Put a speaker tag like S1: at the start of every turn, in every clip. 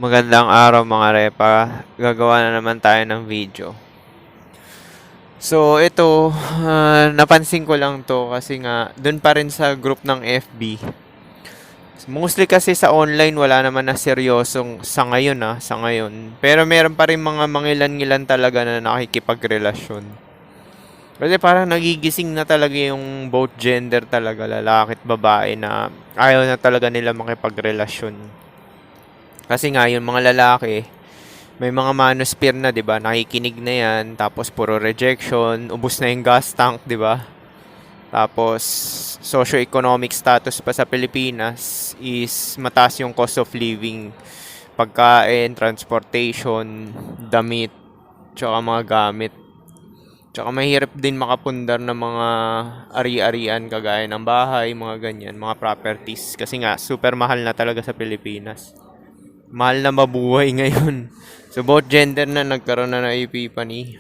S1: Magandang araw mga repa. Gagawa na naman tayo ng video. So ito, napansin ko lang to kasi nga dun pa rin sa group ng FB. Mostly kasi sa online wala naman na seryosong sa ngayon sa ngayon. Pero meron pa rin mga mangilan-ngilan talaga na nakikipagrelasyon. Kasi parang nagigising na talaga yung both gender talaga, lalaki at babae na ayaw na talaga nila makipagrelasyon. Kasi nga yung mga lalaki, may mga manosphere na, 'di ba? Nakikinig na 'yan, tapos puro rejection, ubos na yung gas tank, 'di ba? Tapos socio-economic status pa sa Pilipinas is mataas yung cost of living, pagkain, transportation, damit, tsaka mga gamit. Tsaka mahirap din makapundar ng mga ari-arian kagaya ng bahay, mga ganyan, mga properties. Kasi nga, super mahal na talaga sa Pilipinas. Mahal na mabuhay ngayon. So, both gender na nagkaroon na ng epiphany.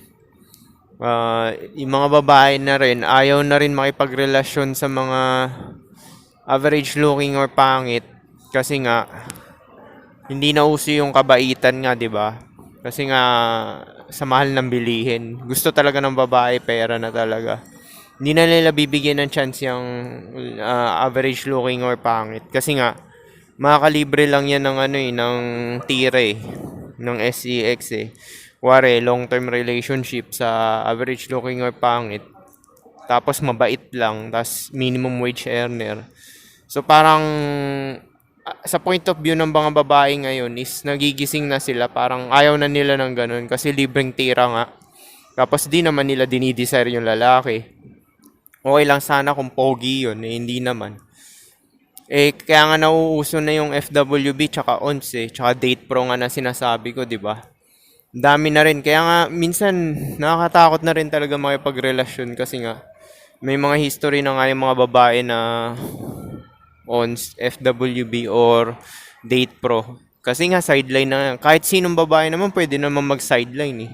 S1: Yung mga babae na rin, ayaw na rin makipagrelasyon sa mga average looking or pangit. Kasi nga, hindi na uso yung kabaitan nga, di ba? Kasi nga, sa mahal ng bilihin. Gusto talaga ng babae, pera na talaga. Hindi na nila bibigyan ng chance yung average looking or pangit. Kasi nga, makakalibre lang yan ng ng tira ng SEX Kuwari, long-term relationship sa average looking or pangit. Tapos mabait lang, tapos minimum wage earner. So parang sa point of view ng mga babae ngayon is nagigising na sila, parang ayaw na nila ng ganun kasi libreng tira nga. Tapos di naman nila dinidesire yung lalaki. Okay lang sana kung pogi yun, hindi naman. Kaya nga nauuso na yung FWB tsaka ONS tsaka Date Pro nga na sinasabi ko, di ba? Dami na rin. Kaya nga, minsan, nakakatakot na rin talaga makipagrelasyon kasi nga, may mga history na nga yung mga babae na ONS, FWB, or Date Pro. Kasi nga, sideline na yan. Kahit sinong babae naman, pwede naman mag-sideline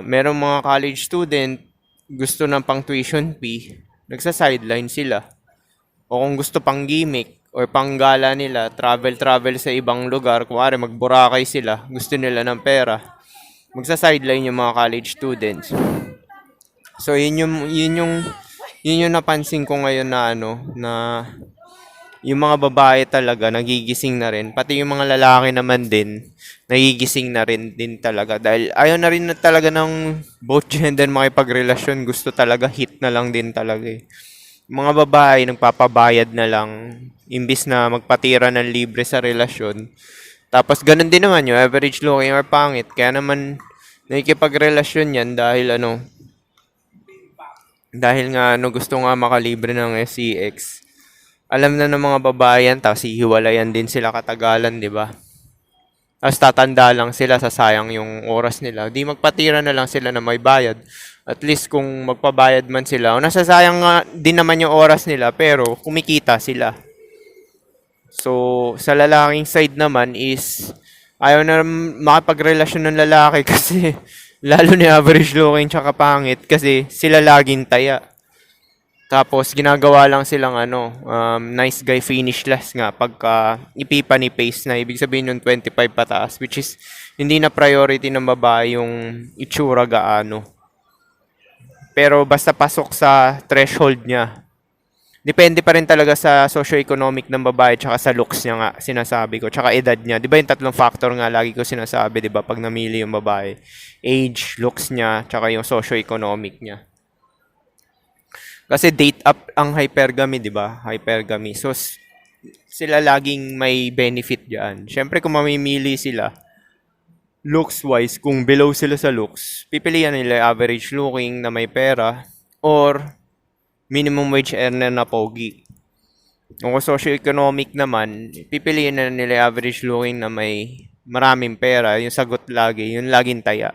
S1: merong mga college student, gusto ng pang tuition fee, nagsa-sideline sila. O kung gusto pang gimmick or panggala nila, travel sa ibang lugar, kuwari mag-Boracay sila, gusto nila ng pera, magsa-sideline yung mga college students. So yun yung napansin ko ngayon na na yung mga babae talaga nagigising na rin, pati yung mga lalaki naman din nagigising na rin din talaga dahil ayaw na rin na talaga ng both gender makipagrelasyon, gusto talaga hit na lang din talaga mga babae nagpapabayad na lang imbis na magpatira ng libre sa relasyon. Tapos ganun din naman yung average looking or pangit. Kaya naman nakikipagrelasyon yan dahil dahil nga gusto nga makalibre ng SEX. Alam na ng mga babae yan, tapos hihiwalayan din sila katagalan, di ba? Tapos tatanda lang sila, sasayang yung oras nila. Di magpatira na lang sila na may bayad. At least kung magpabayad man sila, o nasasayang nga din naman yung oras nila, pero kumikita sila. So, sa lalaking side naman is, ayaw na makipagrelasyon ng lalaki kasi lalo ni average looking tsaka pangit kasi sila laging taya. Tapos ginagawa lang silang nice guy finish last nga pagka ipipa ni pace na ibig sabihin yung 25 pataas, which is hindi na priority ng babae yung itsura gaano. Pero basta pasok sa threshold niya. Depende pa rin talaga sa socio-economic ng babae tsaka sa looks niya nga sinasabi ko. Tsaka edad niya. 'Di ba yung tatlong factor nga lagi ko sinasabi, 'di ba, pag namili yung babae? Age, looks niya, tsaka yung socio-economic niya. Kasi date up ang hypergamy, 'di ba? Hypergamy. So sila laging may benefit diyan. Syempre kung mamimili sila looks wise, kung below sila sa looks, pipilian nila average looking na may pera or minimum wage earner na pogi. Kung socio-economic naman, pipiliin na nila average looking na may maraming pera. Yung sagot lagi, yung laging taya.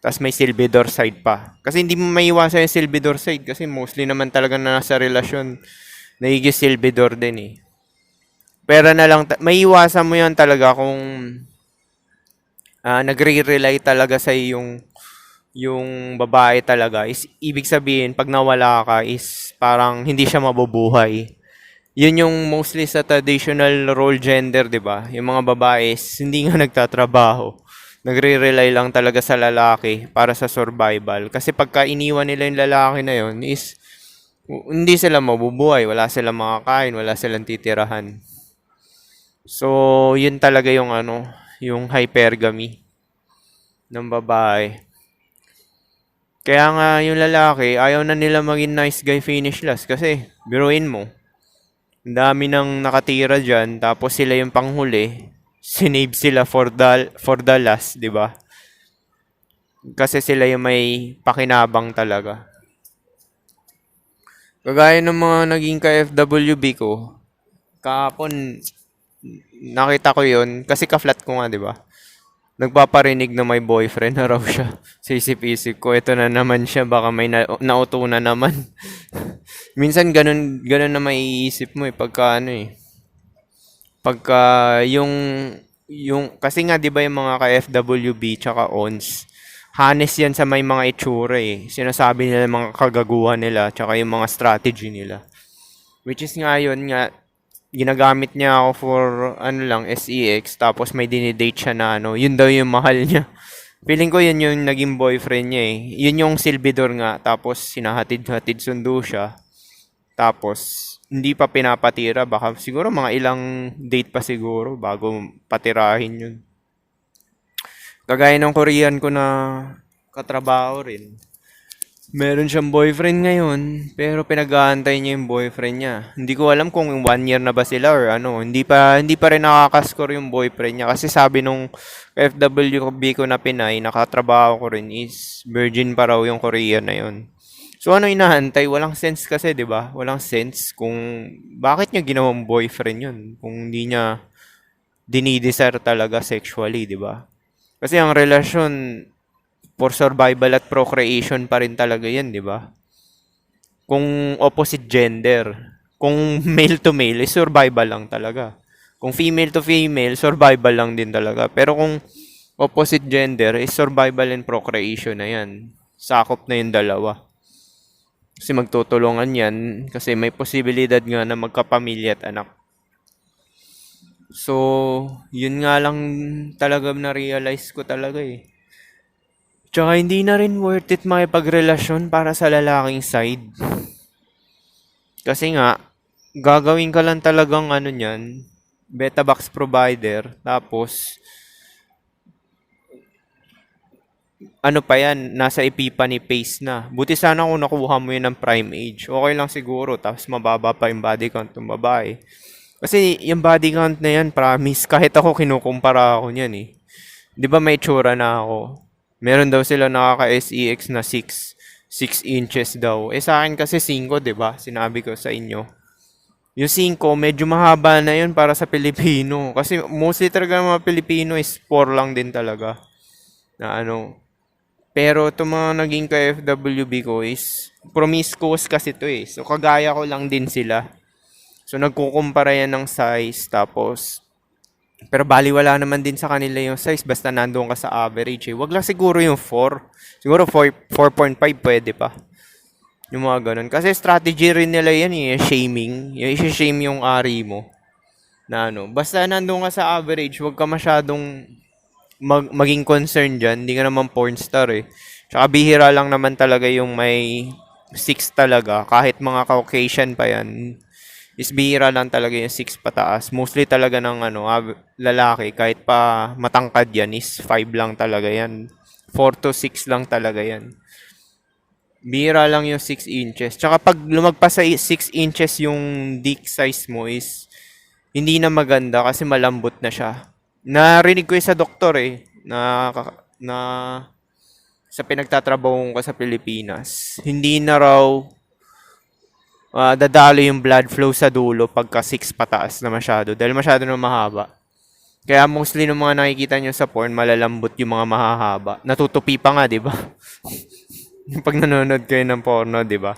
S1: Tapos may silbidor side pa. Kasi hindi mo maiwasan yung silbidor side kasi mostly naman talaga na nasa relasyon, nagiging silbidor din Pera na lang, maiwasan mo yan talaga kung nagre-rely talaga sa yung babae talaga. Is ibig sabihin, pag nawala ka is parang hindi siya mabubuhay. Yun yung mostly sa traditional role gender, 'di ba? Yung mga babae hindi nga nagtatrabaho. Nagre-rely lang talaga sa lalaki para sa survival. Kasi pagka iniwan nila yung lalaki na yun is hindi sila mabubuhay, wala silang makakain, wala silang titirahan. So, yun talaga yung yung hypergamy ng babae. Kaya nga yung lalaki, ayaw na nila maging nice guy finish last kasi biruin mo. Ang dami nang nakatira dyan, tapos sila yung panghuli. Sinave sila for the last, di ba? Kasi sila yung may pakinabang talaga. Kagaya ng mga naging ka-FWB ko, kahapon nakita ko yun, kasi ka-flat ko nga, di ba? Nagpaparinig na may boyfriend na raw siya. Sa isip-isip ko, ito na naman siya, baka may nauto na naman. Minsan ganun na maiisip mo pagka pagka kasi nga 'di ba yung mga ka-FWB tsaka ONS, hanes yan sa may mga itsura eh. Sinasabi nila yung mga kagaguhan nila tsaka yung mga strategy nila. Which is nga yun nga, ginagamit niya ako for lang SEX tapos may dinidate siya na yun daw yung mahal niya. Feeling ko yun yung naging boyfriend niya eh. Yun yung silbidor nga tapos sinahatid-hatid sundo siya. Tapos hindi pa pinapatira, baka siguro mga ilang date pa siguro bago patirahin yun. Kagaya ng Korean ko na katrabaho rin. Meron siyang boyfriend ngayon, pero pinag-aantay niya yung boyfriend niya. Hindi ko alam kung 1 year na ba sila or ano. Hindi pa rin nakaka-score yung boyfriend niya kasi sabi nung FWB ko na Pinay, nakatrabaho ko rin is virgin pa raw yung Korean na yun. So ano inaantay? Walang sense kasi, 'di ba? Walang sense kung bakit niya ginawang boyfriend 'yun kung hindi niya dinidesire talaga sexually, 'di ba? Kasi ang relasyon for survival at procreation pa rin talaga 'yan, 'di ba? Kung opposite gender, kung male to male, is survival lang talaga. Kung female to female, survival lang din talaga. Pero kung opposite gender, is survival and procreation na 'yan. Sakop na yung dalawa. Kasi magtutulungan yan kasi may posibilidad nga na magkapamilya at anak. So, yun nga lang talaga na-realize ko talaga eh. Tsaka hindi na rin worth it makipagrelasyon para sa lalaking side. Kasi nga, gagawin ka lang talagang niyan, beta box provider, tapos pa yan, nasa epiphany phase na. Buti sana kung nakuha mo yun ng prime age. Okay lang siguro, tapos mababa pa yung body count ng babae. Kasi yung body count na yan, promise, kahit ako kinukumpara ako niyan eh. 'Di ba may tsura na ako? Meron daw sila nakaka-SEX na 6 inches daw. Sa akin kasi 5, 'di ba? Sinabi ko sa inyo. Yung 5, medyo mahaba na yun para sa Pilipino. Kasi mostly talaga ng mga Pilipino is 4 lang din talaga. Na Pero itong mga naging ka-FWB ko is promiscuous kasi to eh. So kagaya ko lang din sila. So nagkukumpara yan ng size tapos pero baliwala naman din sa kanila yung size basta nandoon ka sa average eh. Wag lang siguro yung 4. Siguro 4.5 pwede pa. Yung mga ganun. Kasi strategy rin nila yan eh, shaming. Yung i-shame yung ari mo. Na basta nandoon ka sa average, wag ka masyadong maging concerned dyan. Hindi ka naman porn star eh. Tsaka bihira lang naman talaga yung may 6 talaga. Kahit mga Caucasian pa yan is bihira lang talaga yung 6 pataas. Mostly talaga ng lalaki, kahit pa matangkad yan, is 5 lang talaga yan. 4 to 6 lang talaga yan. Bihira lang yung 6 inches. Tsaka pag lumagpas sa 6 inches yung dick size mo is hindi na maganda kasi malambot na siya. Narinig ko sa doktor eh, na sa pinagtatrabaho ko sa Pilipinas. Hindi na raw dadalo yung blood flow sa dulo pagka 6 pataas na masyado dahil masyado na mahaba. Kaya mostly ng mga nakikita nyo sa porn, malalambot yung mga mahahaba. Natutupi pa nga, di ba? Pag nanonood kayo ng porno, di ba?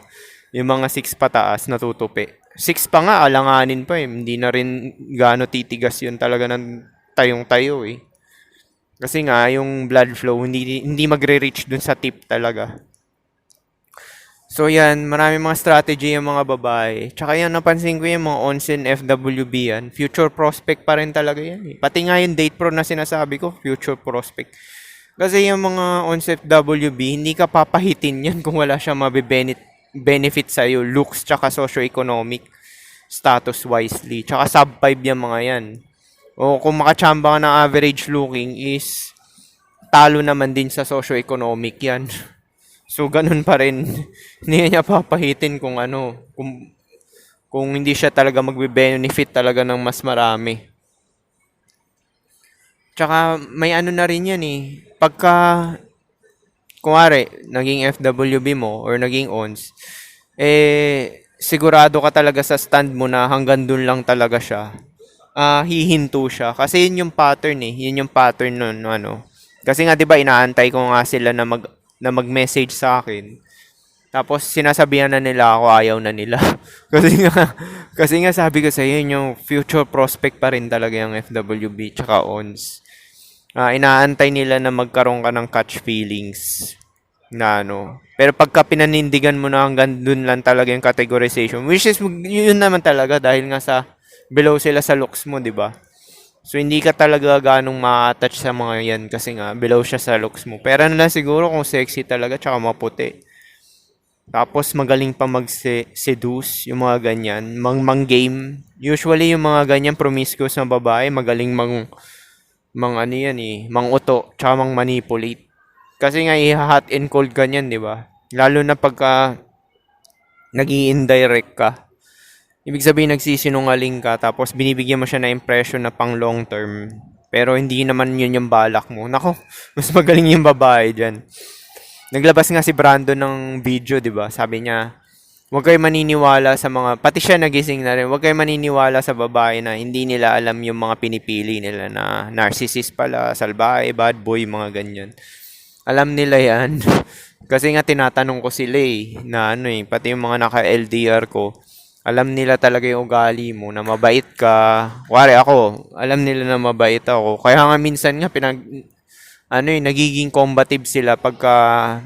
S1: Yung mga 6 pataas, natutupi. 6 pa nga, alanganin pa eh. Hindi na rin gaano titigas yun talaga ng tayong-tayo eh. Kasi nga, yung blood flow, hindi magre-reach dun sa tip talaga. So yan, marami mga strategy yung mga babae. Tsaka yan, napansin ko yung mga onsen FWB yan. Future prospect pa rin talaga yan eh. Pati nga yung date pro na sinasabi ko, future prospect. Kasi yung mga onset FWB, hindi ka papahitin yan kung wala siyang benefit sa'yo, looks tsaka socio-economic status wisely. Tsaka sub 5 yung mga yan. O kung makachamba ka ng average looking is talo naman din sa socio-economic yan. So, ganun pa rin. Hindi niya papahitin kung ano, kung hindi siya talaga magbe-benefit talaga ng mas marami. Tsaka, may ano na rin yan eh. Pagka, kunwari, naging FWB mo or naging ONS, sigurado ka talaga sa stand mo na hanggang dun lang talaga siya. Hihinto siya. Kasi yun yung pattern eh. Yun yung pattern nun, ano. Kasi nga, di ba, inaantay ko nga sila na mag-message sa akin. Tapos sinasabihan na nila ako, ayaw na nila. kasi nga sabi ko sa iyo, yung future prospect pa rin talaga yung FWB tsaka ONS. Inaantay nila na magkaroon ka ng catch feelings na ano. Pero pagka pinanindigan mo na hanggang dun lang talaga yung categorization, which is yun naman talaga dahil nga sa below sila sa looks mo, di ba? So, hindi ka talaga ganong ma-attach sa mga yan kasi nga, below siya sa looks mo. Pero na lang siguro kung sexy talaga tsaka maputi. Tapos, magaling pa mag-seduce, yung mga ganyan. Mang-game. Usually, yung mga ganyan promiscuous na babae, magaling ano yan eh, mang-uto, tsaka mang-manipulate. Kasi nga, i-hot and cold ganyan, di ba? Lalo na pagka nag-i-indirect ka. Ibig sabihin nagsisinungaling ka tapos binibigyan mo siya na impression na pang long term. Pero hindi naman yun yung balak mo. Nako, mas magaling yung babae dyan. Naglabas nga si Brandon ng video, di ba? Sabi niya, huwag kayo maniniwala sa mga, pati siya nagising na rin, huwag kayo maniniwala sa babae na hindi nila alam yung mga pinipili nila na narcissist pala, salbahe, bad boy, mga ganyan. Alam nila yan. Kasi nga tinatanong ko sila eh, na ano eh, pati yung mga naka-LDR ko, alam nila talaga yung ugali mo, na mabait ka. Wari ako, alam nila na mabait ako. Kaya nga minsan nga nagiging combative sila pagka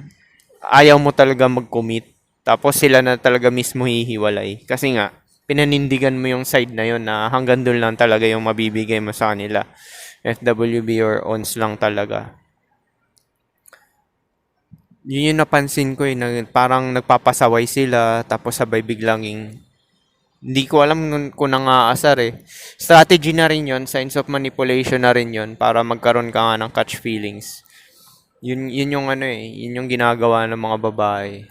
S1: ayaw mo talaga mag-commit. Tapos sila na talaga mismo hihiwalay. Kasi nga, pinanindigan mo yung side na yun na hanggang doon lang talaga yung mabibigay mo sa kanila. FWB or ONS lang talaga. Yun yung napansin ko eh, na parang nagpapasaway sila, tapos sabay biglang hindi ko alam kung nangaasar eh. Strategy na rin yon, signs of manipulation na rin yon para magkaroon ka nga ng catch feelings. Yun yung ano eh, yun yung ginagawa ng mga babae.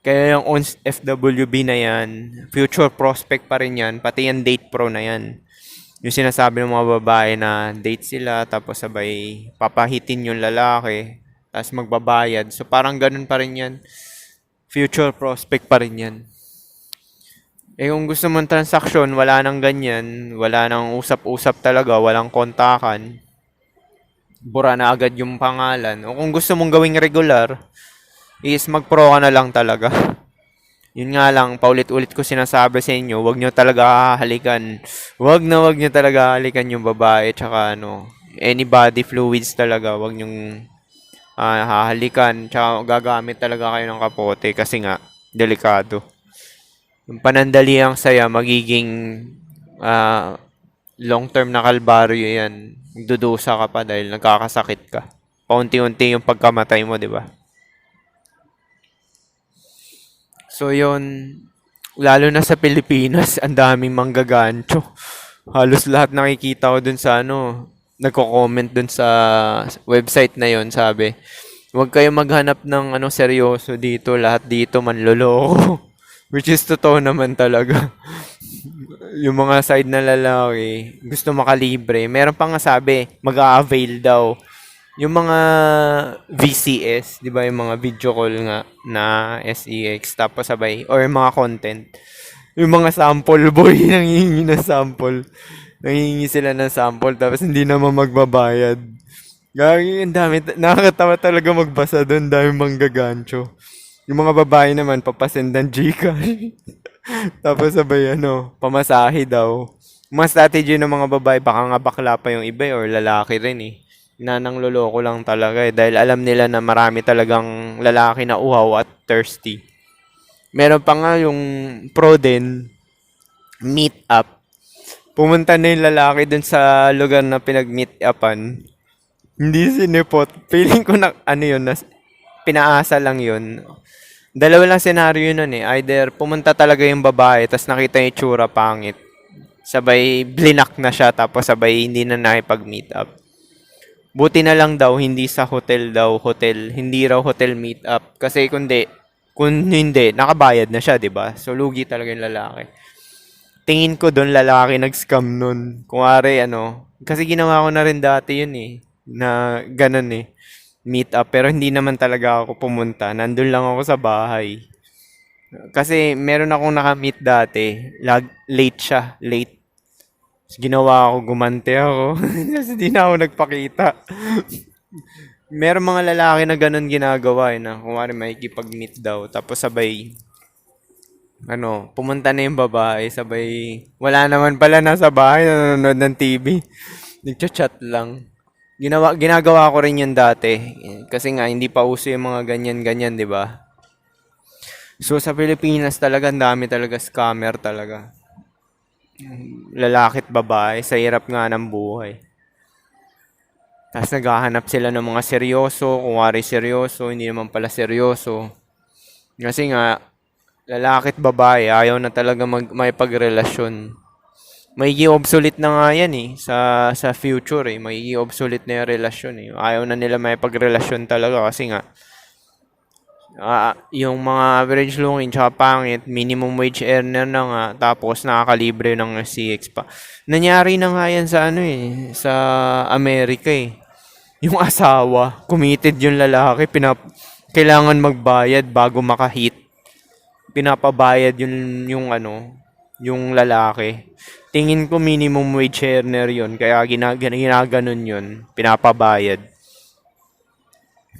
S1: Kaya yung FWB na yan, future prospect pa rin yan, pati yung date pro na yan. Yung sinasabi ng mga babae na date sila, tapos sabay papahitin yung lalaki, tapos magbabayad. So parang ganun pa rin yan. Future prospect pa rin yan. Kung gusto mong transaksyon, wala nang ganyan, wala nang usap-usap talaga, walang kontakan, bura na agad yung pangalan. O kung gusto mong gawing regular, is mag-pro ka na lang talaga. Yun nga lang, paulit-ulit ko sinasabi sa inyo, wag nyo talaga hahalikan. Wag nyo talaga hahalikan yung babae, tsaka any body fluids talaga, wag nyong hahalikan, tsaka gagamit talaga kayo ng kapote kasi nga, delikado. Yung panandaliang saya, magiging long-term na kalbaryo yan. Dudusa ka pa dahil nagkakasakit ka. Paunti-unti yung pagkamatay mo, di ba? So, yun, lalo na sa Pilipinas, ang daming manggagancho. Halos lahat nakikita ko dun sa nagko-comment dun sa website na yon, sabi, huwag kayo maghanap ng seryoso dito, lahat dito manloloko. Which is totoo naman talaga. Yung mga side na lalaki, gusto makalibre. Meron pa nga sabi, mag-a-avail daw. Yung mga VCS, di ba yung mga video call nga na SEX, tapos sabay, or mga content. Yung mga sample boy, nangihingi ng sample. Nangihingi sila ng sample, tapos hindi naman magbabayad. Gagi, ang dami, nakakatawa talaga magbasa doon, dami manggagancho. Yung mga babae naman, papasendan Gcash. Tapos sabay pamasahe daw. Mga strategy ng mga babae, baka nga bakla pa yung iba or lalaki rin eh. Nanang loloko lang talaga eh. Dahil alam nila na marami talagang lalaki na uhaw at thirsty. Meron pa nga yung pro din, meet up. Pumunta na yung lalaki dun sa lugar na pinag-meet upan. Hindi sinipot. Feeling ko na, ano yun, pinaasa lang yun. Dalawa lang senaryo nun eh. Either pumunta talaga yung babae, tapos nakita yung itsura pangit. Sabay, blinak na siya, tapos sabay, hindi na nakipag-meet up. Buti na lang daw, hindi sa hotel daw, hotel. Hindi raw hotel meet up. Kasi kung hindi, nakabayad na siya, di ba? So, lugi talaga yung lalaki. Tingin ko doon lalaki nag-scam nun. Kuwari, kasi ginawa ko na rin dati yun eh. Na ganun eh. Meet up. Pero hindi naman talaga ako pumunta. Nandun lang ako sa bahay. Kasi meron akong nakamit dati. Late siya. Late. Ginawa ako, gumante ako. Kasi di na ako nagpakita. Meron mga lalaki na ganun ginagawa eh. Na kung makikipag-meet daw. Tapos sabay, pumunta na yung babae. Sabay, wala naman pala nasa bahay. Nanonood ng TV. Nagchat-chat lang. Ginagawa ko rin yun dati. Kasi nga, hindi pa uso yung mga ganyan-ganyan, di ba? So, sa Pilipinas talaga, ang dami talaga scammer talaga. Lalaki at babae, sa hirap nga ng buhay. Tapos naghahanap sila ng mga seryoso, kung wari seryoso, hindi naman pala seryoso. Kasi nga, lalaki at babae, ayaw na talaga may pagrelasyon. Magiging obsolete na nga yan eh, sa future eh. Magiging obsolete na yung relasyon eh. Ayaw na nila may pagrelasyon talaga kasi nga, yung mga average looking tsaka pangit, minimum wage earner na nga, tapos nakakalibre ng CX pa. Nangyari na nga yan sa sa Amerika eh. Yung asawa, committed yung lalaki, kailangan magbayad bago makahit. Pinapabayad yung lalaki. Tingin ko minimum wage earner yun, kaya ginaganon yun, pinapabayad.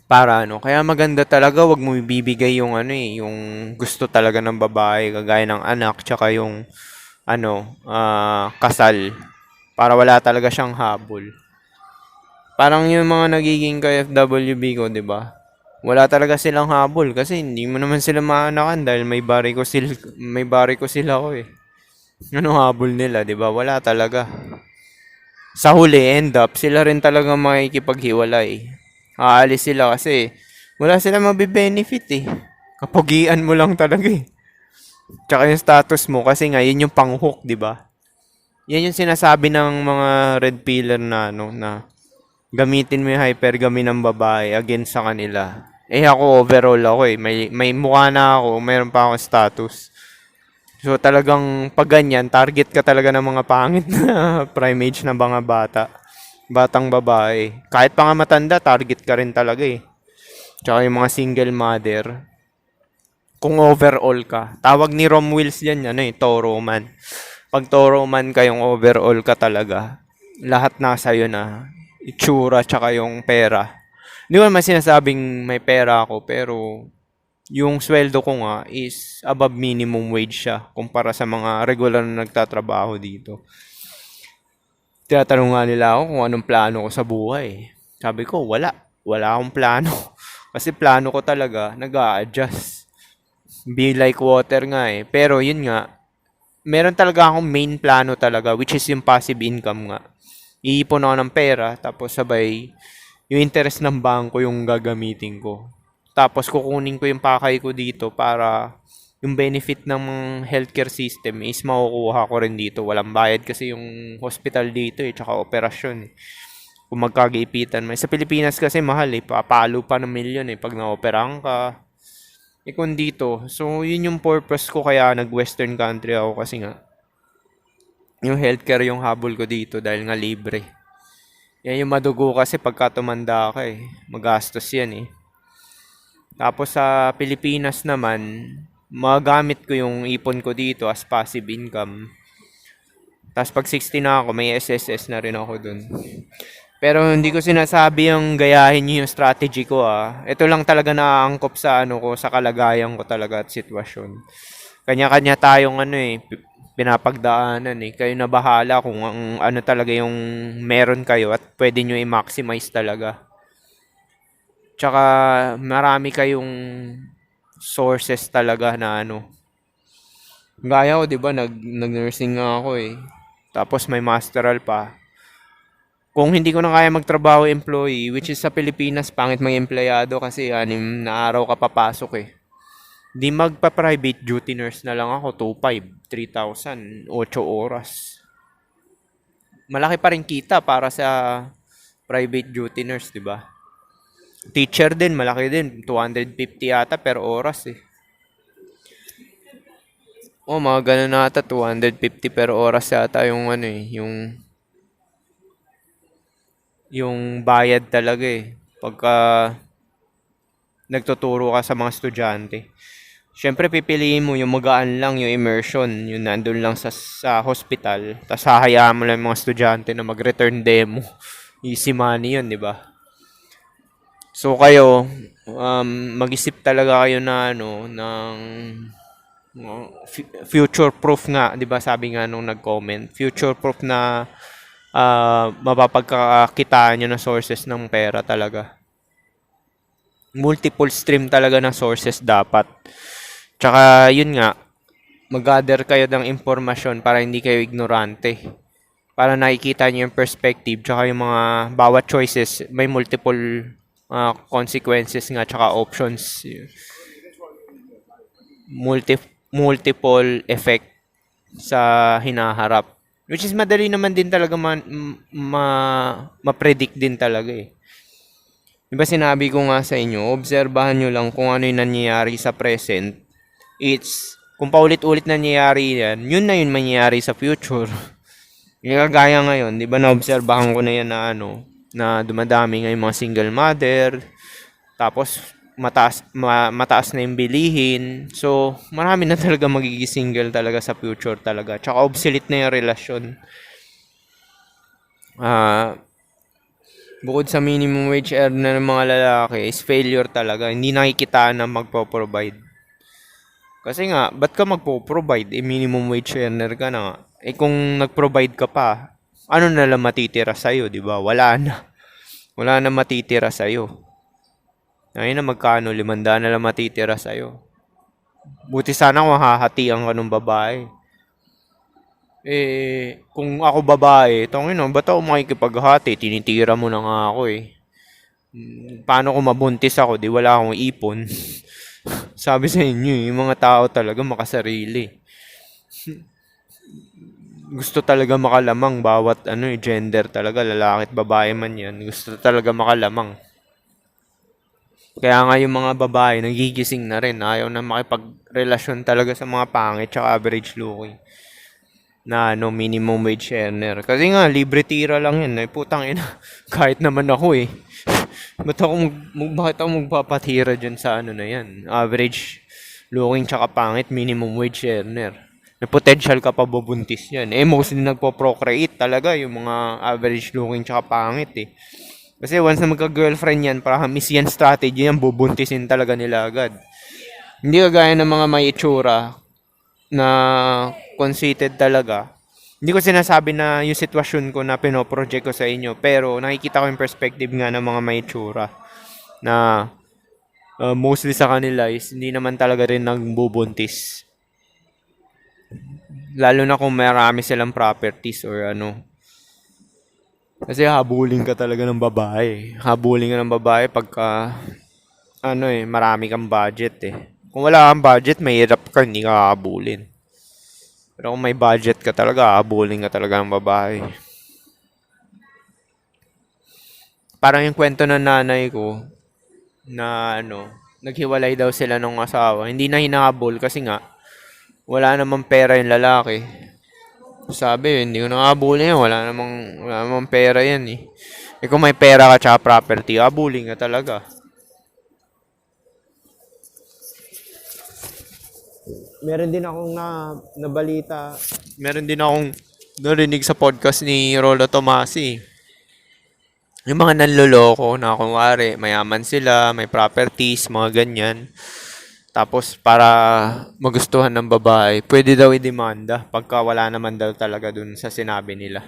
S1: Para kaya maganda talaga, wag mo ibibigay yung yung gusto talaga ng babae, kagaya ng anak, tsaka yung kasal. Para wala talaga siyang habol. Parang yung mga nagiging KFWB ko, di ba? Wala talaga silang habol kasi hindi mo naman sila maanakan dahil may bariko sila ko eh. Ano habol nila, di ba? Wala talaga. Sa huli, end up, sila rin talaga makikipaghiwalay. Aalis sila kasi wala sila mabibenefit eh. Kapugian mo lang talaga eh. Tsaka yung status mo kasi nga yun yung pang-hook, di ba? Yan yung sinasabi ng mga red pillar na na gamitin mo yung hypergamy ng babae against sa kanila. Eh ako overall ako eh. May mukha na ako, mayroon pa akong status. So talagang pag ganyan, target ka talaga ng mga pangit na prime age na mga bata. Batang babae. Kahit pa nga matanda, target ka rin talaga eh. Tsaka yung mga single mother. Kung overall ka. Tawag ni Rom Wills yan, Toro man. Pag Toro man ka, yung overall ka talaga. Lahat nasa iyo na. Itsura, tsaka yung pera. Hindi ko naman sinasabing may pera ako, pero yung sweldo ko nga is above minimum wage siya kumpara sa mga regular na nagtatrabaho dito. Tinatanong nga nila ako kung anong plano ko sa buhay. Sabi ko, wala. Wala akong plano. Kasi plano ko talaga, nag-a-adjust. Be like water nga eh. Pero yun nga, meron talaga akong main plano talaga, which is yung passive income nga. Iipon ako ng pera, tapos sabay, yung interest ng bangko yung gagamitin ko. Tapos kukunin ko yung pakay ko dito para yung benefit ng healthcare system is makukuha ko rin dito. Walang bayad kasi yung hospital dito eh, tsaka operasyon eh. Kung magkagaipitan mo. Sa Pilipinas kasi mahal eh, papalo pa ng milyon eh pag na-operahan ka. Eh kung dito, so yun yung purpose ko kaya nag-western country ako kasi nga yung healthcare yung habol ko dito dahil nga libre. Yan yung madugo kasi pagka tumanda ka eh, magastos yan eh. Tapos sa Pilipinas naman, magamit ko yung ipon ko dito as passive income. Tapos pag 60 na ako, may SSS na rin ako dun. Pero hindi ko sinasabi yung gayahin nyo yung strategy ko ah. Ito lang talaga naaangkop sa ko, sa kalagayan ko talaga at sitwasyon. Kanya-kanya tayong pinapagdaanan eh. Kayo na bahala kung ano talaga yung meron kayo at pwede nyo i-maximize talaga. Tsaka marami kayong sources talaga na Gaya ko, 'di ba, nag-nursing nga ako eh. Tapos may masteral pa. Kung hindi ko na kaya magtrabaho employee, which is sa Pilipinas, pangit may empleyado kasi 6 na araw ka papasok eh. Di magpa-private duty nurse na lang ako, 2,500, 3,000, 8 oras. Malaki pa rin kita para sa private duty nurse, di ba? Teacher din, malaki din, 250 yata per oras eh. Oh, mga ganun na ata, 250 per oras yata yung ano eh, yung bayad talaga eh. Pagka nagtuturo ka sa mga estudyante. Siyempre, pipiliin mo yung magaan lang, yung immersion, yung nandun lang sa hospital. Tapos hahayaan mo lang yung mga estudyante na mag-return demo. Easy money yun, di ba? So kayo, mag-isip talaga kayo na ano, ng future proof nga, 'di ba? Sabi nga nung nag-comment, future proof na mapapagkakitaan nyo ng sources ng pera talaga. Multiple stream talaga ng sources dapat. Tsaka yun nga, mag-gather kayo ng impormasyon para hindi kayo ignorante. Para nakikita nyo yung perspective tsaka yung mga bawat choices may multiple consequences nga tsaka options. Multiple effect sa hinaharap. Which is madali naman din talaga ma-predict din talaga eh. Diba sinabi ko nga sa inyo, obserbahan nyo lang kung ano yung nangyayari sa present. Kung paulit-ulit nangyayari yan, yun na yun mangyayari sa future. Yung kagaya ngayon, di ba naobserbahan ko na yan na na dumadami ngayon mga single mother, tapos mataas na yung bilihin. So, marami na talaga magiging single talaga sa future talaga. Tsaka obsolete na yung relasyon. Bukod sa minimum wage earner ng mga lalaki is failure talaga. Hindi nakikitaan na magpo-provide. Kasi nga, ba't ka magpo-provide? Minimum wage earner ka na nga. Kung nag-provide ka pa, ano na lang matitira sa'yo, di ba? Wala na. Wala na matitira sa'yo. Ayun na magkano, 500 na lang matitira sa'yo. Buti sana kung hahatian ka ng babae. Kung ako babae, tongin no, ba't ako makikipaghati? Tinitira mo na nga ako eh. Paano kung mabuntis ako, di wala akong ipon. Sabi sa inyo, yung mga tao talaga makasarili. Gusto talaga makalamang bawat gender talaga, lalaki at babae man yan. Gusto talaga makalamang. Kaya nga yung mga babae nagigising na rin. Ayaw na makipagrelasyon talaga sa mga pangit tsaka average looking na minimum wage earner. Kasi nga, libre tira lang yan. Putang ina, kahit naman ako eh. Bakit ako magpapatira dyan sa na yan? Average looking tsaka pangit, minimum wage earner. May potential ka pa bubuntis yan. Mostly nagpo-procreate talaga yung mga average looking tsaka pangit eh. Kasi once na magka-girlfriend yan, promise yan strategy yan, bubuntisin talaga nila agad. Hindi kagaya ng mga may itsura na conceited talaga. Hindi ko sinasabi na yung sitwasyon ko na pinoproject ko sa inyo, pero nakikita ko yung perspective nga ng mga may itsura na mostly sa kanila is hindi naman talaga rin nagbubuntis. Lalo na kung marami silang properties or Kasi habulin ka talaga ng babae. Habulin ka ng babae pagka marami kang budget eh. Kung wala kang budget, mahirap ka, hindi ka habulin. Pero kung may budget ka talaga, habulin ka talaga ng babae. Parang yung kwento ng nanay ko na naghiwalay daw sila ng asawa. Hindi na hinahabol kasi nga wala namang pera yung lalaki. Sabi, hindi ko nakahabulin yan. Wala namang pera yan eh. Kung may pera ka tsaka property, habulin ka talaga. Meron din akong nabalita. Meron din akong narinig sa podcast ni Rolo Tomasi. Yung mga nanloloko na kunwari, mayaman sila, may properties, mga ganyan. Tapos para magustuhan ng babae, pwede daw i-demanda pagka wala naman daw talaga dun sa sinabi nila.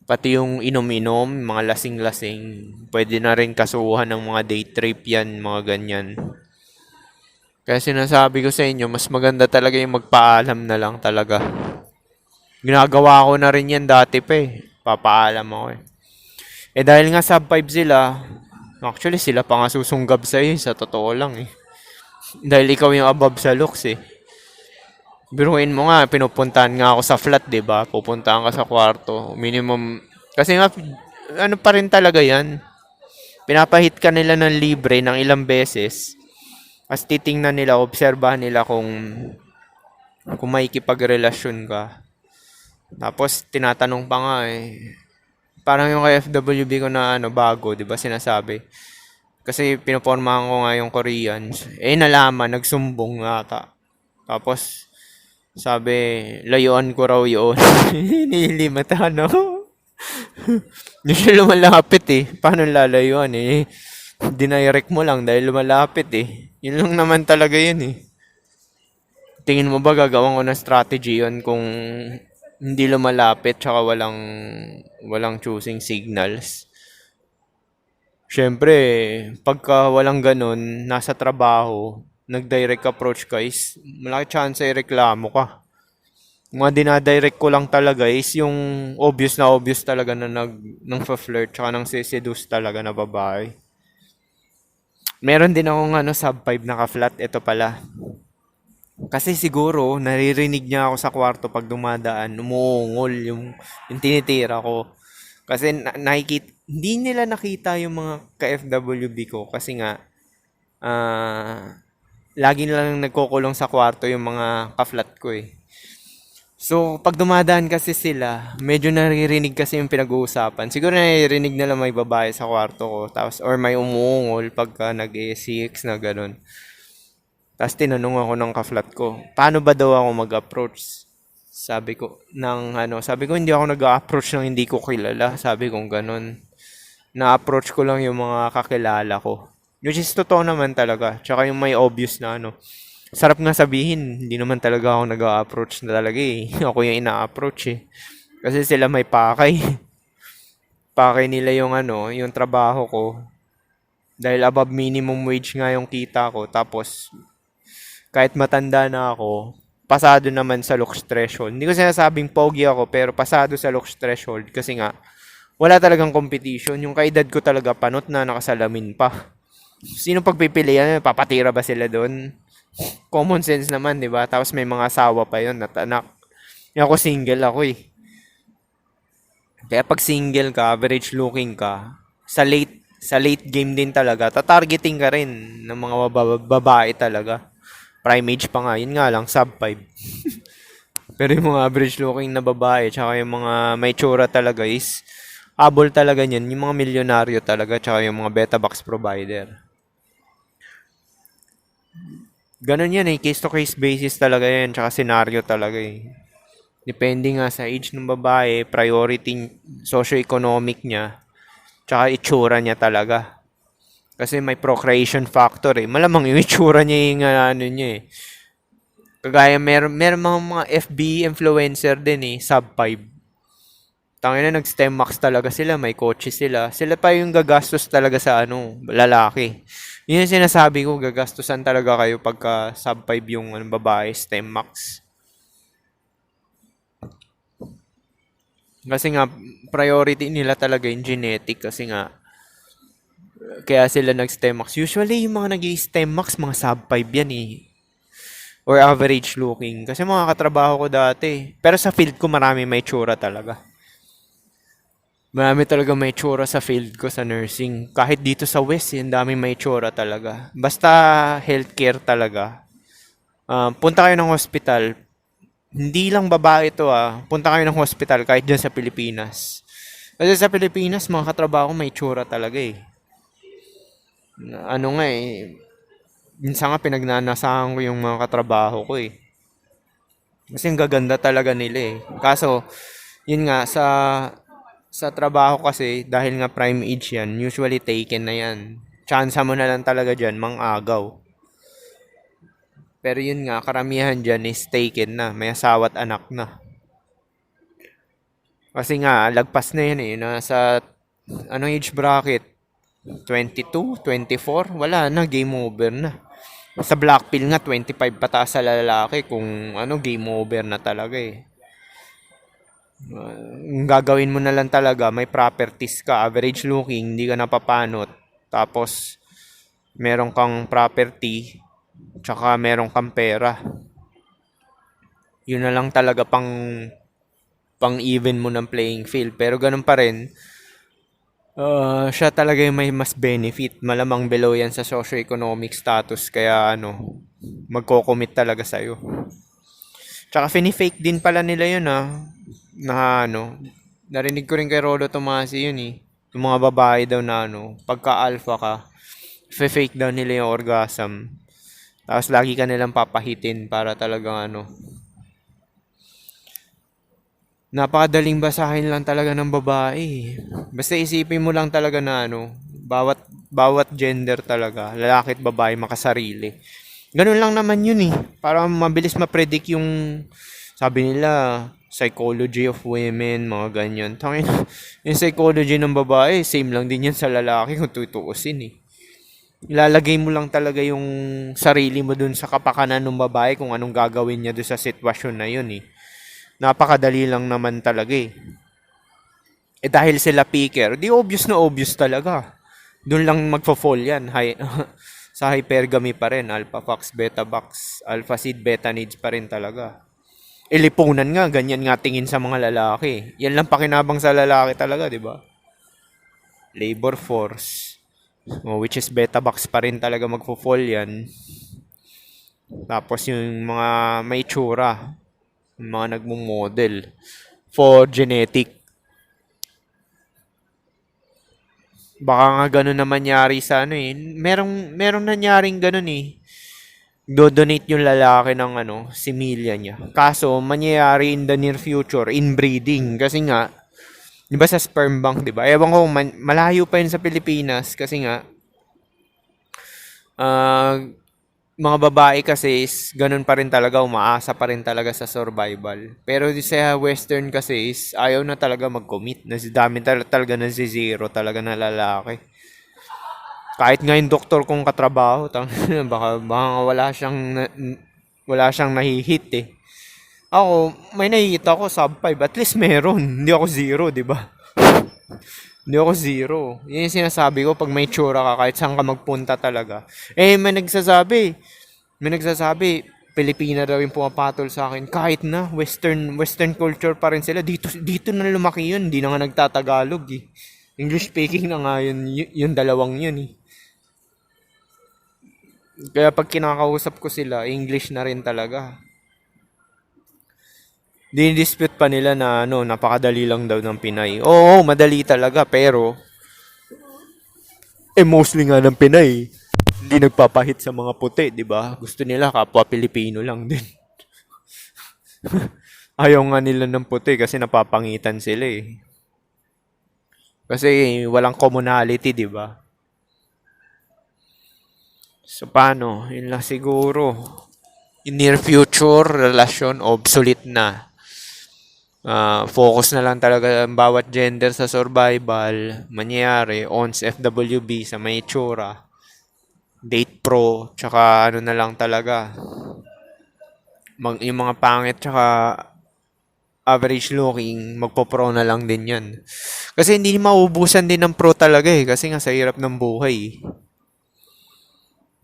S1: Pati yung inom-inom, mga lasing-lasing, pwede na rin kasuhan ng mga date rape yan, mga ganyan. Kaya sinasabi ko sa inyo, mas maganda talaga yung magpaalam na lang talaga. Ginagawa ko na rin yan dati pa eh. Papaalam ako eh. Eh dahil nga sub 5 sila, actually sila pa nga susunggab sa'yo sa totoo lang eh. Dahil ikaw yung above sa looks eh. Biruin mo nga, pinupuntahan nga ako sa flat, 'di ba? Pupuntahan ka sa kwarto, minimum kasi nga ano pa rin talaga 'yan. Pinapahit ka nila ng libre ng ilang beses. As titingnan nila, obserbahan nila kung makikipagrelasyon ka. Tapos tinatanong pa nga eh. Parang yung kay FWB ko na ano bago, 'di ba sinasabi? Kasi pinopormahan ko nga yung Koreans. Eh nalaman, nagsumbong nga ata. Tapos sabi, layuan ko raw yun. Nililimot ano. Hindi siya lumalapit eh. Paano lalayuan eh? Dinirect mo lang dahil lumalapit eh. Yun lang naman talaga yun eh. Tingin mo ba gagawin ko ng strategy yun kung hindi lumalapit tsaka walang choosing signals? Siyempre, pagka walang ganun, nasa trabaho, nag-direct approach ka is malaki chance ay reklamo ka. Mga dinadirect ko lang talaga is yung obvious na obvious talaga na nang flirt tsaka nang seduce talaga na babae. Meron din akong ano sub 5 na ka-flat, ito pala. Kasi siguro naririnig niya ako sa kwarto pag dumadaan, umuungol yung tinitira ko. Kasi nakikita, hindi nila nakita yung mga ka-FWB ko kasi nga lagi nilang nagkukulong sa kwarto yung mga ka-flat ko eh. So, pag dumadaan kasi sila, medyo naririnig kasi yung pinag-uusapan. Siguro naririnig nila may babae sa kwarto ko, tapos or may umuungol pagka nag-ECX na ganun. Tapos tinanong ako ng ka-flat ko, paano ba daw ako mag-approach? Sabi ko hindi ako nag-approach ng hindi ko kilala. Sabi ko ganun. Na-approach ko lang yung mga kakilala ko. Which is totoo naman talaga. Tsaka yung may obvious na ano. Sarap nga sabihin, hindi naman talaga ako nag-approach na talaga eh. Ako yung ina-approach eh. Kasi sila may pakay. Pakay nila yung ano, yung trabaho ko. Dahil above minimum wage nga yung kita ko. Tapos, kahit matanda na ako, pasado naman sa looks threshold. Hindi ko sinasabing pogi ako, pero pasado sa looks threshold. Kasi nga, wala talagang competition. Yung kaedad ko talaga panot na nakasalamin pa. Sino pagpipilian? Papatira ba sila doon? Common sense naman, di ba? Tapos may mga asawa pa yun at anak. Yung ako single ako eh. Kaya pag single ka, average looking ka, sa late game din talaga, tatargeting ka rin ng mga babae talaga. Prime age pa nga, yun nga lang, sub 5. Pero yung mga average looking na babae, tsaka yung mga may tsura talaga is, habol talaga niyan, yung mga milyonaryo talaga, tsaka yung mga beta box provider. Ganun yan eh, case to case basis talaga yan, tsaka senaryo talaga eh. Depende nga sa age ng babae, priority socio-economic niya, tsaka itsura niya talaga. Kasi may procreation factor eh. Malamang yung itsura niya yung ano niya eh. Kagaya meron mga FB influencer din eh, sub 5. Tangina nag-STEM max talaga sila, may kotse sila. Sila pa yung gagastos talaga sa ano, lalaki. Yun yung sinasabi ko, gagastusan talaga kayo pagka sub 5 yung babae, STEM max. Kasi nga, priority nila talaga yung genetic kasi nga, kaya sila nag-STEM max. Usually, yung mga nag-STEM max, mga sub 5 yan eh. Or average looking. Kasi mga katrabaho ko dati. Pero sa field ko, marami may tsura talaga. Marami talaga may tsura sa field ko sa nursing. Kahit dito sa West, yung dami may tsura talaga. Basta healthcare talaga. Punta kayo ng hospital. Hindi lang babae to Punta kayo ng hospital kahit dyan sa Pilipinas. Kasi sa Pilipinas, mga katrabaho may tsura talaga eh. Ano nga eh. Minsan nga pinagnanasahan ko yung mga katrabaho ko eh. Kasi ang gaganda talaga nila eh. Kaso, yun nga, sa trabaho kasi, dahil nga prime age yan, usually taken na yan. Chance mo na lang talaga dyan, mang-agaw. Pero yun nga, karamihan dyan is taken na. May asawa at anak na. Kasi nga, lagpas na yan eh. Nasa, anong age bracket? 22, 24? Wala na, game over na. Sa black pill nga, 25 pataas sa lalaki kung ano, game over na talaga eh. Ang gagawin mo na lang talaga, may properties ka, average looking, hindi ka napapanot. Tapos, meron kang property, tsaka meron kang pera. Yun na lang talaga pang even mo ng playing field. Pero ganun pa rin, siya talaga yung may mas benefit. Malamang below yan sa socio-economic status. Kaya ano, magko-commit talaga sa'yo. Tsaka fini-fake din pala nila yun na ano, narinig ko rin kay Rolo Tomasi yun eh. Yung mga babae daw na ano, pagka-alpha ka, fake daw nila yung orgasm. Tapos lagi ka nilang papahitin para talagang ano. Napakadaling basahin lang talaga ng babae. Basta isipin mo lang talaga na ano, bawat gender talaga, lalaki at babae makasarili. Ganun lang naman yun eh. Para mabilis ma-predict yung sabi nila psychology of women, mga ganyan. Tangin, yung psychology ng babae, same lang din yan sa lalaki kung tutuusin eh. Ilalagay mo lang talaga yung sarili mo dun sa kapakanan ng babae kung anong gagawin niya dun sa sitwasyon na yun eh. Napakadali lang naman talaga eh. Eh dahil sila picker, di obvious na obvious talaga. Doon lang magfo-fall yan. Sa hypergamy pa rin, alpha fox, beta box, alpha seed, beta needs pa rin talaga. Lipunan nga, ganyan nga tingin sa mga lalaki. Yan lang pakinabang sa lalaki talaga, di ba? Labor force. Which is beta box pa rin talaga magfo-fall yan. Tapos yung mga may tsura, yung mga nagmo-model for genetic. Baka nga ganun na mangyari sa ano eh. Merong nangyaring ganun eh. Do-donate yung lalaki ng ano, similya niya. Kaso, mangyayari in the near future, inbreeding. Kasi nga, di ba sa sperm bank, di ba? Ewan ko, malayo pa yun sa Pilipinas. Kasi nga, mga babae kasi is ganun pa rin talaga, umaasa pa rin talaga sa survival. Pero sa western kasi is ayaw na talaga mag-commit. Dami talaga na si zero talaga na lalaki. Kahit nga yung doktor kong katrabaho, baka wala siyang nahihit eh. Ako, may nahihit ako sub 5, at least meron. Hindi ako zero, di ba? Hindi ako zero. Yun yung sinasabi ko pag may tsura ka kahit saan ka magpunta talaga. May nagsasabi, Pilipina daw yung pumapatol sa akin. Kahit na western culture pa rin sila. Dito na lumaki yun, hindi na nga nagtatagalog eh. English speaking na nga yun, yung dalawang yun eh. Kaya pag kinakausap ko sila, English na rin talaga. Dinidispute pa nila na ano, napakadali lang daw ng Pinay. Oo, madali talaga, pero mostly nga ng Pinay. Hindi nagpapahit sa mga puti, di ba? Gusto nila kapwa Pilipino lang din. Ayaw nga nila ng puti kasi napapangitan sila eh. Kasi walang commonality, di ba? So, paano? Yun lang siguro. In near future, relasyon obsolete na. Focus na lang talaga ang bawat gender sa survival. Mangyayari, ONS FWB sa may tsura. Date Pro, tsaka ano na lang talaga. Yung mga pangit, tsaka average looking, magpo-pro na lang din yan. Kasi hindi maubusan din ng pro talaga eh. Kasi nga sa hirap ng buhay.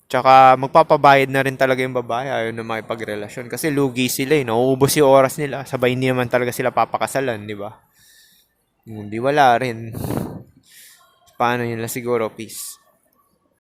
S1: Tsaka magpapabayad na rin talaga yung babae. Ayaw na makipagrelasyon. Kasi lugi sila eh. Nauubos yung oras nila. Sabay hindi naman talaga sila papakasalan, di ba? Hindi, wala rin. Paano yun lang siguro, peace.